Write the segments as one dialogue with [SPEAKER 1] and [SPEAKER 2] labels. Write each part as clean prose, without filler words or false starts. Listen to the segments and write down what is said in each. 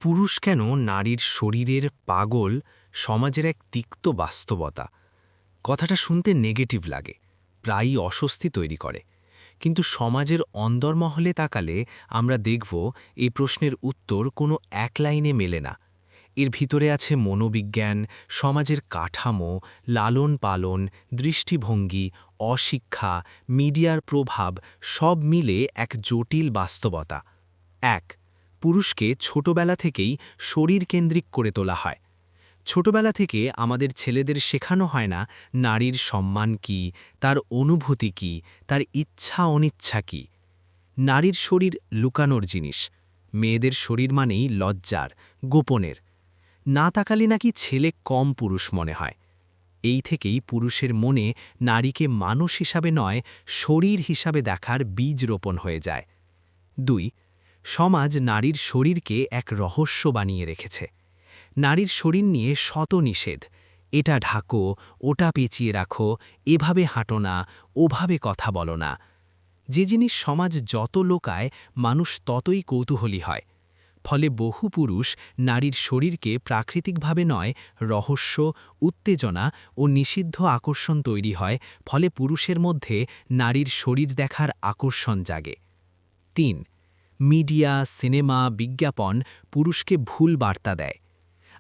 [SPEAKER 1] পুরুষ কেন নারীর শরীরের পাগল সমাজের এক তিক্ত বাস্তবতা। কথাটা শুনতে নেগেটিভ লাগে, প্রায়ই অস্বস্তি তৈরি করে। কিন্তু সমাজের অন্দরমহলে তাকালে আমরা দেখব এই প্রশ্নের উত্তর কোনো এক লাইনে মেলে না। এর ভিতরে আছে মনোবিজ্ঞান, সমাজের কাঠামো, লালন পালন, দৃষ্টিভঙ্গি, অশিক্ষা, মিডিয়ার প্রভাব, সব মিলে এক জটিল বাস্তবতা। ১. পুরুষকে ছোটবেলা থেকেই শরীরকেন্দ্রিক করে তোলা হয়। ছোটবেলা থেকে আমাদের ছেলেদের শেখানো হয় না নারীর সম্মান কী, তার অনুভূতি কী, তার ইচ্ছা অনিচ্ছা কী। নারীর শরীর লুকানোর জিনিস, মেয়েদের শরীর মানেই লজ্জার, গোপনের। না তাকালে নাকি ছেলে কম পুরুষ মনে হয়। এই থেকেই পুরুষের মনে নারীকে মানুষ হিসাবে নয়, শরীর হিসাবে দেখার বীজ রোপণ হয়ে যায়। ২. সমাজ নারীর শরীরকে এক রহস্য বানিয়ে রেখেছে। নারীর শরীর নিয়ে শত নিষেধ, এটা ঢাকো, ওটা পেঁচিয়ে রাখো, এভাবে হাঁটো না, ওভাবে কথা বলো না। যে জিনিস সমাজ যত লোকায়, মানুষ ততই কৌতূহলী হয়। ফলে বহু পুরুষ নারীর শরীরকে প্রাকৃতিকভাবে নয়, রহস্য, উত্তেজনা ও নিষিদ্ধ আকর্ষণ তৈরি হয়। ফলে পুরুষের মধ্যে নারীর শরীর দেখার আকর্ষণ জাগে। ৩. মিডিয়া, সিনেমা, বিজ্ঞাপন পুরুষকে ভুল বার্তা দেয়।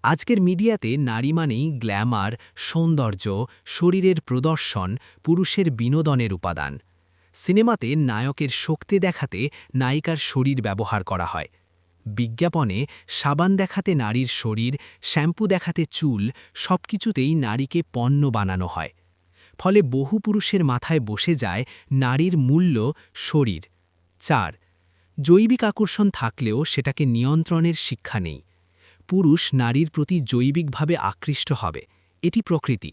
[SPEAKER 1] আজকের মিডিয়াতে নারী মানেই গ্ল্যামার, সৌন্দর্য, শরীরের প্রদর্শন, পুরুষের বিনোদনের উপাদান। সিনেমাতে নায়কের শক্তি দেখাতে নায়িকার শরীর ব্যবহার করা হয়। বিজ্ঞাপনে সাবান দেখাতে নারীর শরীর, শ্যাম্পু দেখাতে চুল, সবকিছুতেই নারীকে পণ্য বানানো হয়। ফলে বহু পুরুষের মাথায় বসে যায় নারীর মূল্য শরীর। ৪. জৈবিক আকর্ষণ থাকলেও সেটাকে নিয়ন্ত্রণের শিক্ষা নেই। পুরুষ নারীর প্রতি জৈবিকভাবে আকৃষ্ট হবে, এটি প্রকৃতি।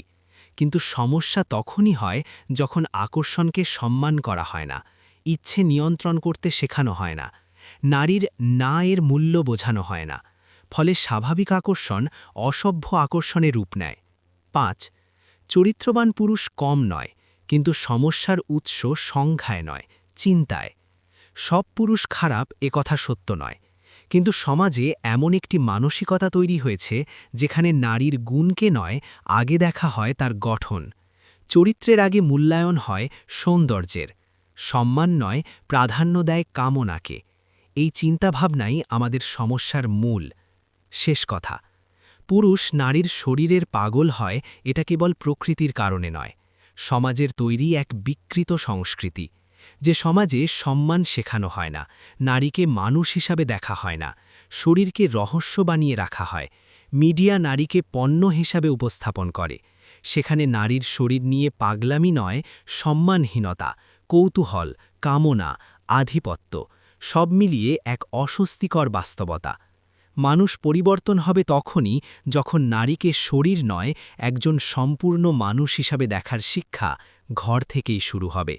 [SPEAKER 1] কিন্তু সমস্যা তখনই হয় যখন আকর্ষণকে সম্মান করা হয় না, ইচ্ছে নিয়ন্ত্রণ করতে শেখানো হয় না, নারীর না এর মূল্য বোঝানো হয় না। ফলে স্বাভাবিক আকর্ষণ অসভ্য আকর্ষণে রূপ নেয়। ৫. চরিত্রবান পুরুষ কম নয়, কিন্তু সমস্যার উৎস সংখ্যায় নয়, চিন্তায়। সব পুরুষ খারাপ কথা সত্য নয়, কিন্তু সমাজে এমন একটি মানসিকতা তৈরি হয়েছে যেখানে নারীর গুণকে নয়, আগে দেখা হয় তার গঠন। চরিত্রের আগে মূল্যায়ন হয় সৌন্দর্যের, সম্মান নয়, প্রাধান্য দেয় কামনাকে। এই চিন্তাভাবনাই আমাদের সমস্যার মূল। শেষ কথা, পুরুষ নারীর শরীরের পাগল হয় এটা কেবল প্রকৃতির কারণে নয়, সমাজের তৈরি এক বিকৃত সংস্কৃতি। যে সমাজে সম্মান শেখানো হয় না, নারীকে মানুষ হিসাবে দেখা হয় না, শরীরকে রহস্য বানিয়ে রাখা হয়, মিডিয়া নারীকে পণ্য হিসাবে উপস্থাপন করে, সেখানে নারীর শরীর নিয়ে পাগলামি নয়, সম্মানহীনতা, কৌতূহল, কামনা, আধিপত্য, সব মিলিয়ে এক অস্বস্তিকর বাস্তবতা। মানুষ পরিবর্তন হবে তখনই যখন নারীকে শরীর নয়, একজন সম্পূর্ণ মানুষ হিসাবে দেখার শিক্ষা ঘর থেকেই শুরু হবে।